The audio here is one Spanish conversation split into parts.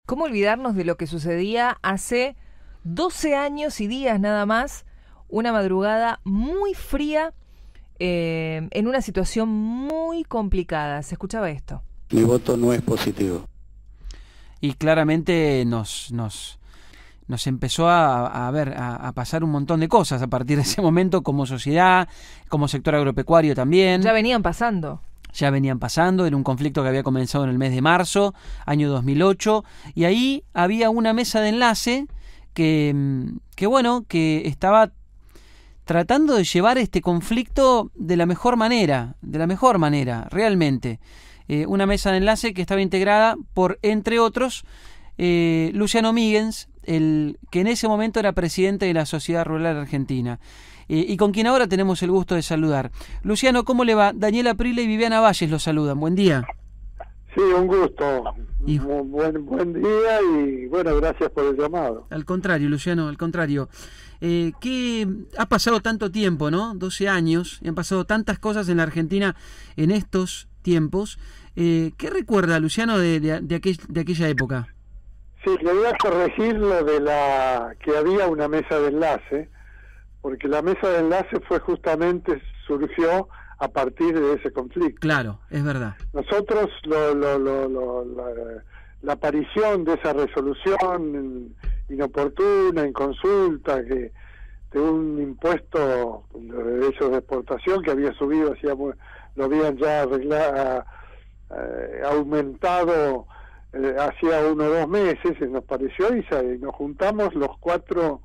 ¿Cómo olvidarnos de lo que sucedía hace 12 años y días nada más? Una madrugada muy fría, en una situación muy complicada. Se escuchaba esto. Mi voto no es positivo. Y claramente nos empezó a pasar un montón de cosas a partir de ese momento, como sociedad, como sector agropecuario también. Ya venían pasando. Era un conflicto que había comenzado en el mes de marzo, año 2008, y ahí había una mesa de enlace que estaba tratando de llevar este conflicto de la mejor manera, realmente. Una mesa de enlace que estaba integrada por, entre otros, Luciano Míguez, que en ese momento era presidente de la Sociedad Rural Argentina, y con quien ahora tenemos el gusto de saludar. Luciano, ¿cómo le va? Daniela Prile y Viviana Valles los saludan. Buen día. Sí, un gusto. Buen día y bueno, gracias por el llamado. Al contrario, Luciano, al contrario. Que ha pasado tanto tiempo, ¿no? 12 años, y han pasado tantas cosas en la Argentina en estos tiempos. ¿Qué recuerda, Luciano, de aquella época? Sí, le voy a corregir lo de que había una mesa de enlace, porque la mesa de enlace surgió a partir de ese conflicto. Claro, es verdad. Nosotros, la aparición de esa resolución inoportuna, inconsulta, de un impuesto de derechos de exportación que había subido, lo habían ya aumentado hacía 1 o 2 meses, y nos pareció, y nos juntamos los 4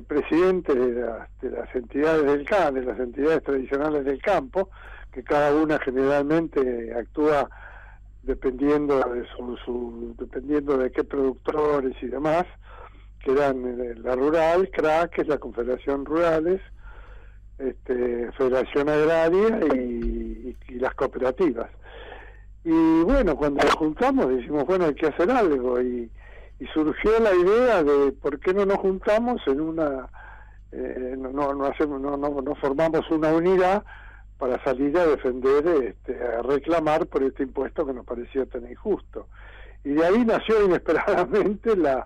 presidentes de las entidades del CAN, de las entidades tradicionales del campo, que cada una generalmente actúa dependiendo de qué productores y demás, que eran la Rural, CRAC, que es la Confederación Rurales, Federación Agraria y las cooperativas. Y bueno, cuando nos juntamos decimos, bueno, hay que hacer algo, y surgió la idea de por qué no nos juntamos en no formamos una unidad para salir a defender, a reclamar por este impuesto que nos parecía tan injusto. Y de ahí nació inesperadamente la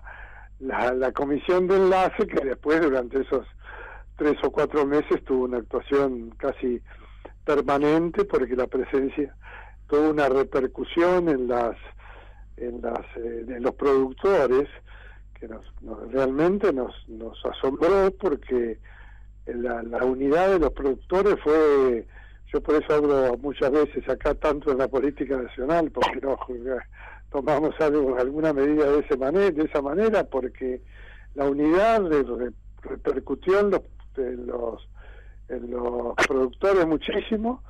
comisión de enlace, que después durante esos 3 o 4 meses tuvo una actuación casi permanente, porque la presencia tuvo una repercusión en los productores que realmente nos asombró, porque la unidad de los productores fue, yo por eso hablo muchas veces acá, tanto en la política nacional, porque no tomamos alguna medida de esa manera, porque la unidad repercutió en los productores muchísimo,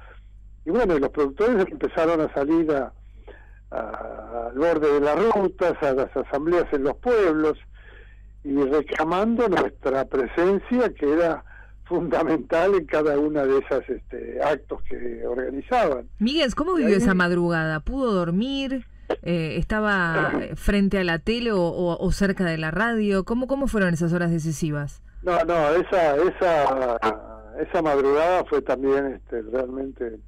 y bueno, los productores empezaron a salir al borde de las rutas, a las asambleas en los pueblos, y reclamando nuestra presencia, que era fundamental en cada una de esas actos que organizaban. Míguez, ¿cómo vivió esa madrugada? ¿Pudo dormir? ¿Estaba frente a la tele o cerca de la radio? ¿Cómo fueron esas horas decisivas? No, esa madrugada fue también realmente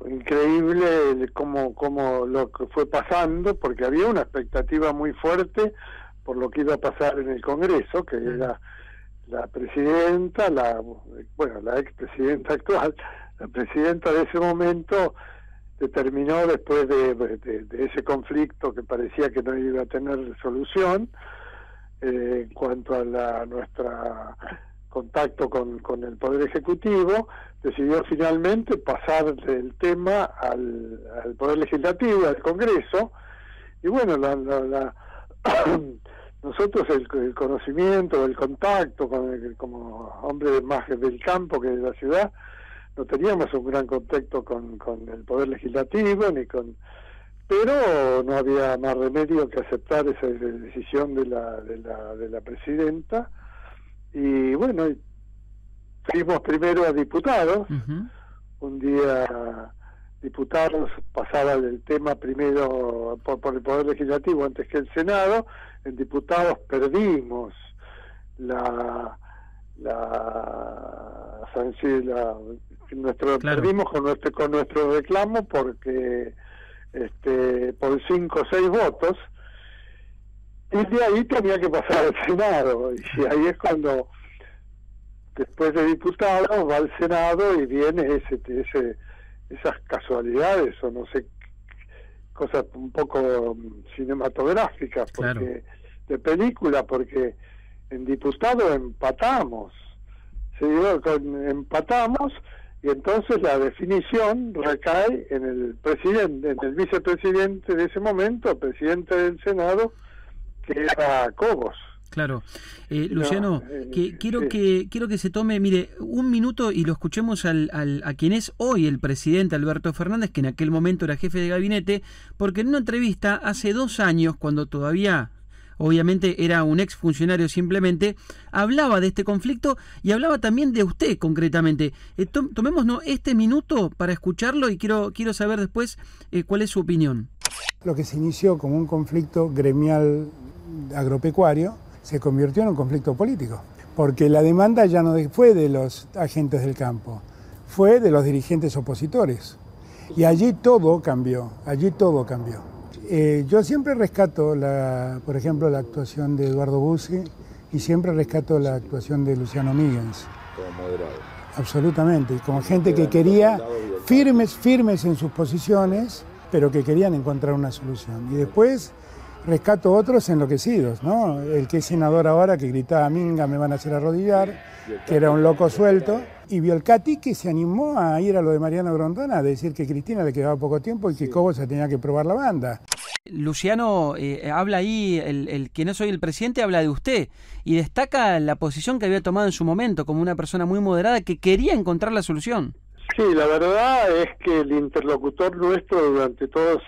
increíble cómo lo que fue pasando, porque había una expectativa muy fuerte por lo que iba a pasar en el Congreso, que era la presidenta, la expresidenta actual, la presidenta de ese momento, determinó, después de ese conflicto que parecía que no iba a tener solución, en cuanto a nuestra contacto con el Poder Ejecutivo, decidió finalmente pasar del tema al Poder Legislativo, al Congreso, y bueno, nosotros el conocimiento, el contacto como hombre más del campo que de la ciudad, no teníamos un gran contacto con el Poder Legislativo, pero no había más remedio que aceptar esa decisión de la presidenta, y bueno, fuimos primero a diputados. Un día diputados pasaba el tema primero por el Poder Legislativo antes que el Senado. En diputados perdimos perdimos con nuestro reclamo, porque por 5 o 6 votos, Y de ahí tenía que pasar al Senado, y ahí es cuando, después de diputado, va al Senado y viene esas casualidades, o no sé, cosas un poco cinematográficas, porque Claro. de película, porque en diputado empatamos, empatamos, y entonces la definición recae en el presidente, en el vicepresidente de ese momento, presidente del Senado, que era Cobos. Claro. Luciano, quiero sí. que se tome, mire, un minuto y lo escuchemos a quien es hoy el presidente, Alberto Fernández, que en aquel momento era jefe de gabinete, porque en una entrevista hace 2 años, cuando todavía obviamente era un exfuncionario simplemente, hablaba de este conflicto y hablaba también de usted concretamente. Tomémonos este minuto para escucharlo y quiero saber después cuál es su opinión. Lo que se inició como un conflicto gremial agropecuario se convirtió en un conflicto político, porque la demanda ya no fue de los agentes del campo, fue de los dirigentes opositores. Y allí todo cambió, yo siempre rescato, por ejemplo, la actuación de Eduardo Bussi y siempre rescato la actuación de Luciano Míguez. Como moderado. Absolutamente, y como gente que quería firmes en sus posiciones, pero que querían encontrar una solución. Y después rescato otros enloquecidos, ¿no? El que es senador ahora, que gritaba Minga, me van a hacer arrodillar, que era un loco suelto, y Biolcati, que se animó a ir a lo de Mariano Grondona, a decir que Cristina le quedaba poco tiempo y que Cobos se tenía que probar la banda. Luciano, habla ahí, el que no soy el presidente, habla de usted y destaca la posición que había tomado en su momento como una persona muy moderada que quería encontrar la solución. Sí, la verdad es que el interlocutor nuestro durante todo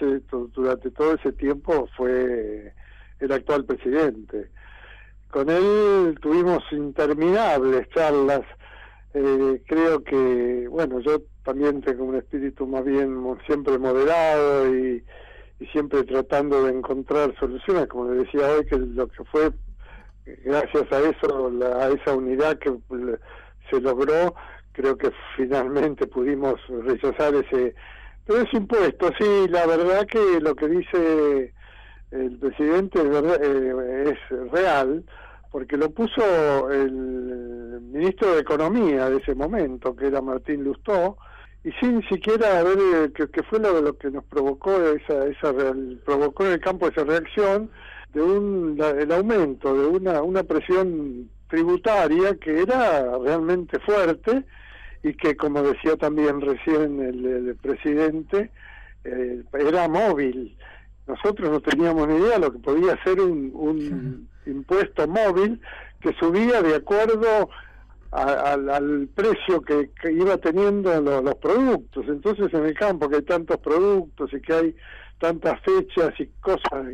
ese tiempo fue el actual presidente. Con él tuvimos interminables charlas. Creo que, bueno, yo también tengo un espíritu más bien siempre moderado y siempre tratando de encontrar soluciones, como le decía hoy, que lo que fue gracias a eso, a esa unidad que se logró, creo que finalmente pudimos rechazar ese impuesto. Sí, la verdad que lo que dice el presidente es real, porque lo puso el ministro de Economía de ese momento, que era Martín Lustó, y sin siquiera ver que fue lo que nos provocó provocó en el campo esa reacción de el aumento de una presión tributaria que era realmente fuerte y que, como decía también recién el presidente, era móvil. Nosotros no teníamos ni idea de lo que podía ser un impuesto móvil que subía de acuerdo al precio que iba teniendo los productos. Entonces, en el campo, que hay tantos productos y que hay tantas fechas y cosas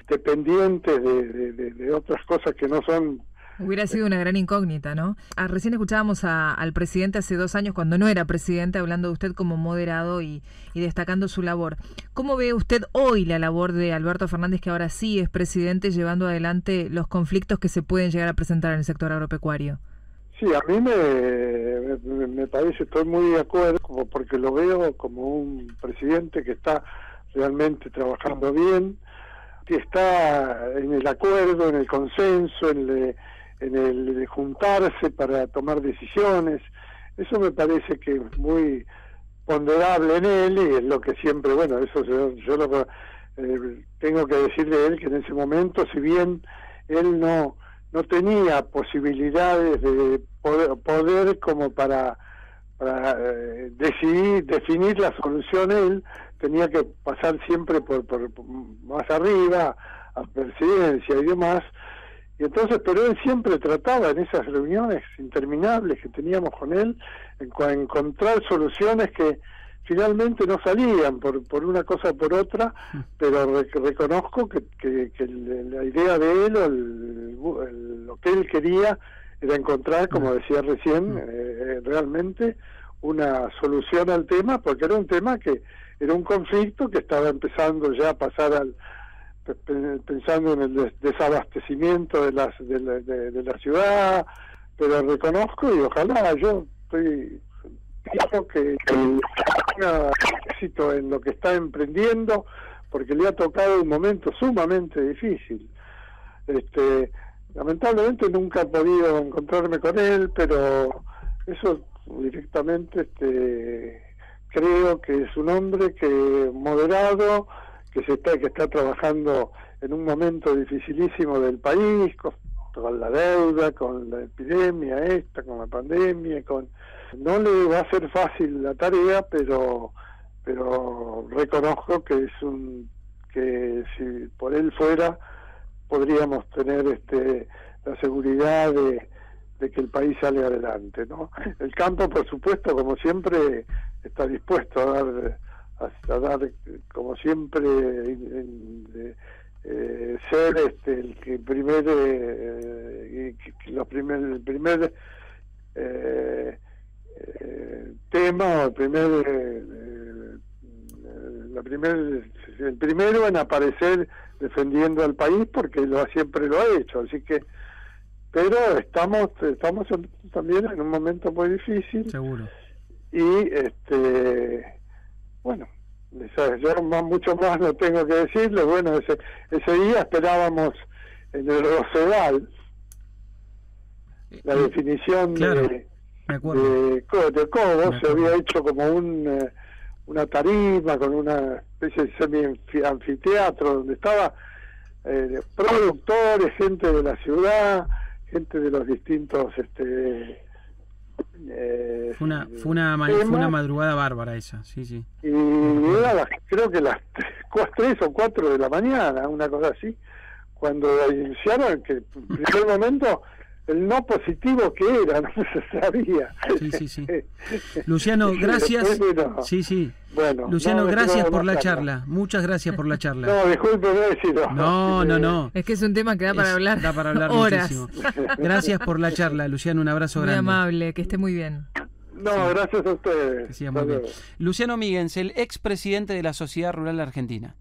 dependientes de otras cosas que no son... Hubiera sido una gran incógnita, ¿no? Recién escuchábamos al presidente hace 2 años, cuando no era presidente, hablando de usted como moderado y destacando su labor. ¿Cómo ve usted hoy la labor de Alberto Fernández, que ahora sí es presidente, llevando adelante los conflictos que se pueden llegar a presentar en el sector agropecuario? Sí, a mí me parece, estoy muy de acuerdo, porque lo veo como un presidente que está realmente trabajando bien, que está en el acuerdo, en el consenso, en el juntarse para tomar decisiones. Eso me parece que es muy ponderable en él, y es lo que siempre, bueno, eso yo lo tengo que decir de él, que en ese momento, si bien él no tenía posibilidades de poder como para definir la solución, él tenía que pasar siempre por más arriba, a presidencia y demás. Y entonces, pero él siempre trataba en esas reuniones interminables que teníamos con él, encontrar soluciones que finalmente no salían por una cosa o por otra, pero reconozco que la idea de él, lo que él quería, era encontrar, como decía recién, realmente una solución al tema, porque era un tema que era un conflicto que estaba empezando ya a pasar pensando en el desabastecimiento de la ciudad, pero reconozco y ojalá, yo creo que tenga éxito en lo que está emprendiendo, porque le ha tocado un momento sumamente difícil. Lamentablemente nunca he podido encontrarme con él, pero eso directamente creo que es un hombre que moderado, que está trabajando en un momento dificilísimo del país, con la deuda, con la epidemia con la pandemia, no le va a ser fácil la tarea, pero reconozco que que si por él fuera podríamos tener la seguridad de que el país salga adelante, ¿no? El campo, por supuesto, como siempre, está dispuesto a dar como siempre, ser el que el primer tema, el primero en aparecer defendiendo al país, porque siempre lo ha hecho, así que, pero estamos también en un momento muy difícil. Seguro. Y bueno, yo mucho más no tengo que decirle. Bueno, ese día esperábamos en el Rosedal la definición claro, de Cobos. Se había hecho como una tarima con una especie de semi-anfiteatro donde estaba productores, gente de la ciudad, gente de los distintos fue una madrugada bárbara esa, sí. Y era creo que las 3 o 4 de la mañana, una cosa así, cuando anunciaron que en primer momento el no positivo que era, no se sabía. Sí. Luciano, gracias. Sí. Bueno, Luciano, gracias por la charla. Muchas gracias por la charla. No, disculpe, No. Es que es un tema que da para hablar. Da para hablar horas. muchísimo. Gracias por la charla, Luciano. Un abrazo muy grande. Muy amable, que esté muy bien. No, gracias a ustedes. Que siga muy bien. Luciano Míguenz, el expresidente de la Sociedad Rural Argentina.